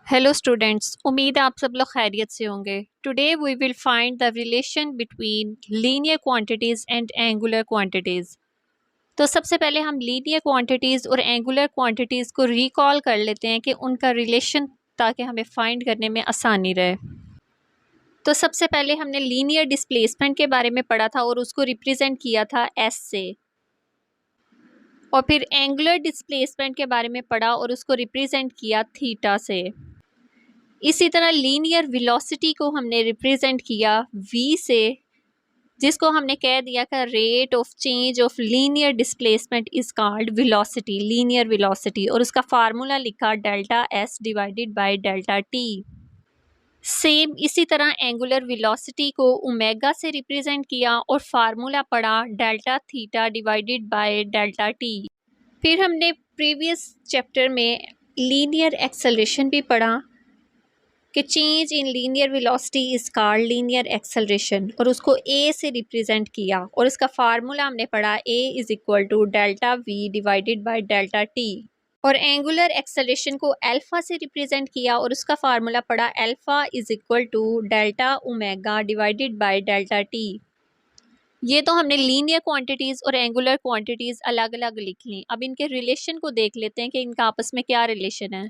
Hello students, उम्मीद है आप सब लोग खैरियत से होंगे। Today we will find the relation between linear quantities and angular quantities. तो सबसे पहले हम लीनियर क्वांटिटीज़ और एंगुलर क्वांटिटीज़ को रिकॉल कर लेते हैं कि उनका रिलेशन, ताकि हमें फाइंड करने में आसानी रहे। तो सबसे पहले हमने लीनियर डिस्प्लेसमेंट के बारे में पढ़ा था और उसको रिप्रेजेंट किया था एस से, और फिर एंगुलर डिस्प्लेसमेंट के बारे में पढ़ा और उसको रिप्रेजेंट किया थीटा से। इसी तरह लीनियर वेलोसिटी को हमने रिप्रेजेंट किया v से, जिसको हमने कह दिया कि rate of change of linear displacement is called velocity, linear velocity, और उसका फार्मूला लिखा delta s divided by delta t। Same इसी तरह एंगुलर वेलोसिटी को ओमेगा से रिप्रेजेंट किया और फार्मूला पढ़ा delta theta divided by delta t। फिर हमने प्रीवियस चैप्टर में लीनियर एक्सेलरेशन भी पढ़ा कि change in linear velocity is called linear acceleration, और उसको a से रिप्रेजेंट किया और इसका फार्मूला हमने पढ़ा a is equal to delta v divided by delta t। और एंगुलर एक्सेलरेशन को अल्फा से रिप्रेजेंट किया और उसका फार्मूला पढ़ा alpha is equal to delta omega divided by delta t। ये तो हमने लीनियर क्वांटिटीज़ और एंगुलर क्वांटिटीज़ अलग अलग लिख ली। अब इनके रिलेशन को देख लेते हैं कि इनका आपस में क्या रिलेशन है।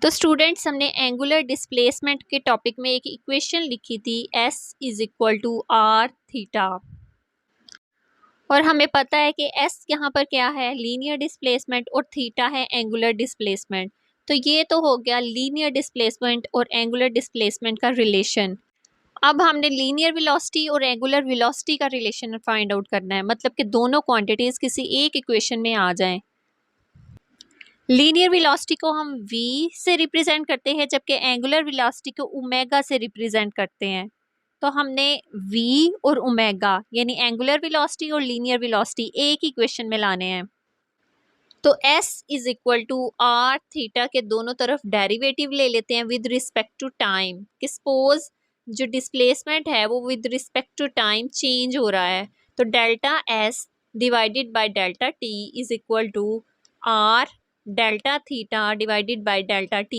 तो स्टूडेंट्स, हमने एंगुलर डिस्प्लेसमेंट के टॉपिक में एक इक्वेशन लिखी थी s is equal to r theta, और हमें पता है कि s यहाँ पर क्या है, लीनियर डिस्प्लेसमेंट, और थीटा है एंगुलर डिस्प्लेसमेंट। तो ये तो हो गया लीनियर डिस्प्लेसमेंट और एंगुलर डिस्प्लेसमेंट का रिलेशन। अब हमने लीनियर वेलोसिटी और एंगुलर वेलोसिटी का रिलेशन फाइंड आउट करना है, मतलब कि दोनों क्वांटिटीज़ किसी एक इक्वेशन में आ जाएं। लीनियर वेलोसिटी को हम v से रिप्रेजेंट करते हैं, जबकि एंगुलर वेलोसिटी को ओमेगा से रिप्रेजेंट करते हैं। तो हमने v और ओमेगा यानी एंगुलर वेलोसिटी और लीनियर वेलोसिटी एक इक्वेशन में लाने हैं। तो s is equal to r theta के दोनों तरफ डेरिवेटिव ले लेते हैं विद रिस्पेक्ट टू टाइम। कि सपोज जो डिस्प्लेसमेंट है वो with respect to time change हो रहा है, तो delta s divided by delta t is equal to r delta theta divided by delta t।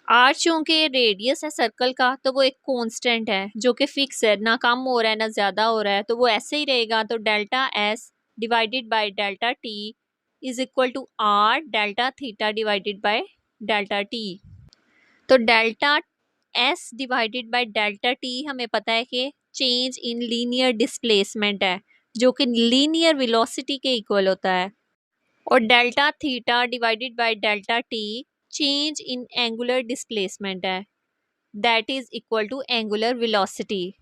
R चूंकि रेडियस है सर्कल का, तो वो एक कांस्टेंट है जो कि फिक्स है, ना कम हो रहा है ना ज़्यादा हो रहा है, तो वो ऐसे ही रहेगा। तो delta s divided by delta t is equal to r delta theta divided by delta t. तो delta s divided by delta t हमें पता है कि चेंज इन लीनियर डिस्प्लेसमेंट है, जो कि लीनियर वेलोसिटी के इक्वल होता है, और delta theta divided by delta t change in angular displacement है, that is equal to angular velocity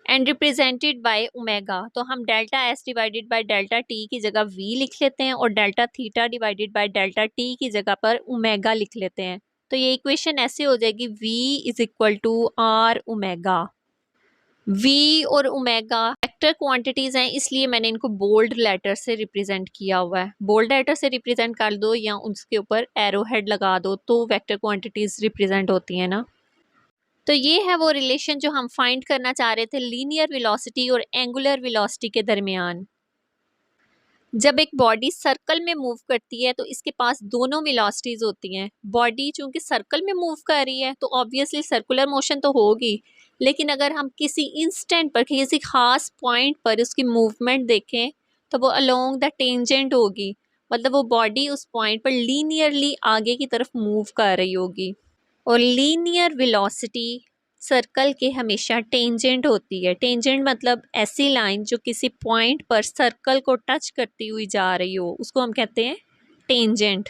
and represented by omega. तो हम delta s divided by delta t की जगह v लिख लेते हैं और delta theta divided by delta t की जगह पर ओमेगा लिख लेते हैं। तो ये इक्वेशन ऐसे हो जाएगी v is equal to r omega. v और ओमेगा वेक्टर क्वांटिटीज़ हैं, इसलिए मैंने इनको बोल्ड लेटर से रिप्रेजेंट किया हुआ है। बोल्ड लेटर से रिप्रेजेंट कर दो या उसके ऊपर एरो हेड लगा दो तो वेक्टर क्वांटिटीज़ रिप्रेजेंट होती हैं ना। तो ये है वो रिलेशन जो हम फाइंड करना चाह रहे थे लीनियर वेलोसिटी और एंगुलर वेलोसिटी के दरमियान। जब एक बॉडी सर्कल में मूव करती है तो इसके पास दोनों वेलोसिटीज़ होती हैं। बॉडी चूंकि सर्कल में मूव कर रही है तो ऑब्वियसली सर्कुलर मोशन तो होगी, लेकिन अगर हम किसी इंस्टेंट पर किसी खास पॉइंट पर उसकी मूवमेंट देखें तो वो अलोंग द टेंजेंट होगी, मतलब वो बॉडी उस पॉइंट पर लीनियरली आगे की तरफ मूव कर रही होगी। और लीनियर वेलोसिटी सर्कल के हमेशा टेंजेंट होती है। टेंजेंट मतलब ऐसी लाइन जो किसी पॉइंट पर सर्कल को टच करती हुई जा रही हो, उसको हम कहते हैं टेंजेंट।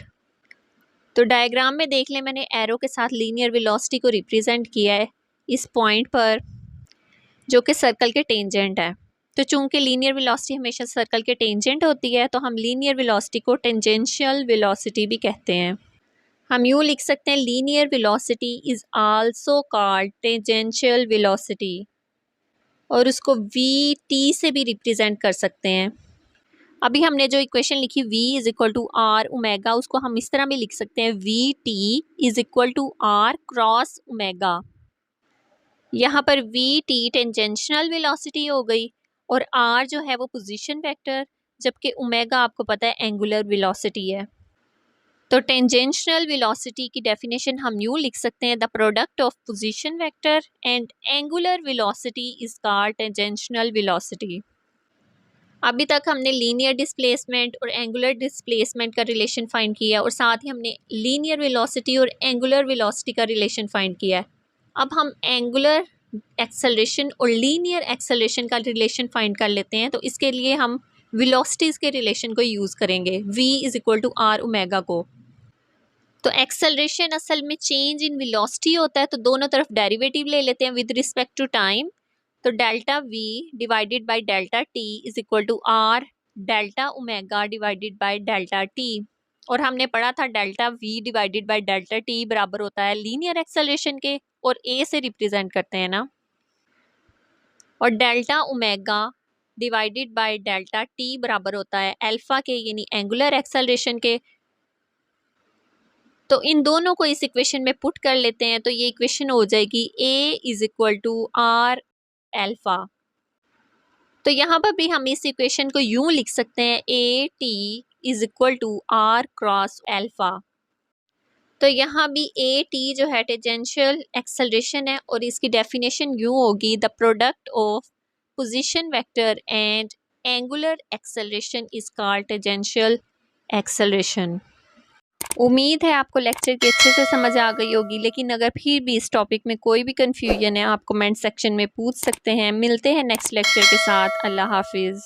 तो डायग्राम में देख लें, मैंने एरो के साथ लीनियर वेलोसिटी को रिप्रेजेंट किया है इस पॉइंट पर जो कि सर्कल के टेंजेंट है। तो चूंकि लीनियर वेलोसिटी हमेशा सर्कल के टेंजेंट होती है, तो हम लीनियर वेलोसिटी को टेंजेंशियल वेलोसिटी भी कहते हैं। हम यूँ लिख सकते हैं linear velocity is also called tangential velocity, और उसको वी टी से भी रिप्रेजेंट कर सकते हैं। अभी हमने जो इक्वेशन लिखी v is equal to r omega, उसको हम इस तरह भी लिख सकते हैं v t is equal to r cross omega. यहाँ पर वी टी टेंजेंशियल वेलोसिटी हो गई और आर जो है वो पोजीशन वेक्टर, जबकि ओमेगा आपको पता है एंगुलर वेलोसिटी है। तो टेंजेंशियल वेलोसिटी की डेफिनेशन हम यूँ लिख सकते हैं, the product of position vector and angular velocity is called tangential velocity. अभी तक हमने लीनियर डिस्प्लेसमेंट और एंगुलर डिस्प्लेसमेंट का रिलेशन फाइंड किया और साथ ही हमने लीनियर वेलोसिटी और एंगुलर वेलोसिटी का रिलेशन फाइंड किया है। अब हम एंगुलर एक्सेलरेशन और लीनियर एक्सेलरेशन का रिलेशन फाइंड कर लेते हैं। तो इसके लिए हम वेलोसिटीज़ के रिलेशन को यूज़ करेंगे, v is equal to r omega को। तो एक्सेलरेशन असल में चेंज इन वेलोसिटी होता है, तो दोनों तरफ डेरिवेटिव ले लेते हैं विद रिस्पेक्ट टू टाइम। तो delta v divided by delta t is equal to r delta omega divided by delta t। और हमने पढ़ा था delta v divided by delta t बराबर होता है लीनियर एक्सेलरेशन के, और a से रिप्रेजेंट करते हैं ना। और delta omega divided by delta t बराबर होता है अल्फा के, यानी एंगुलर एक्सेलरेशन के। तो इन दोनों को इस इक्वेशन में पुट कर लेते हैं, तो ये इक्वेशन हो जाएगी a is equal to r alpha. तो यहाँ पर भी हम इस इक्वेशन को यूं लिख सकते हैं, a t is equal to r cross alpha. तो यहाँ भी ए टी जो है टेंजेंशियल एक्सेलरेशन है, और इसकी डेफिनेशन यूं होगी, the product of position vector and angular acceleration is called tangential acceleration. उम्मीद है आपको लेक्चर की अच्छे से समझ आ गई होगी, लेकिन अगर फिर भी इस टॉपिक में कोई भी कन्फ्यूजन है आप कमेंट सेक्शन में पूछ सकते हैं। मिलते हैं नेक्स्ट लेक्चर के साथ। अल्लाह हाफिज़।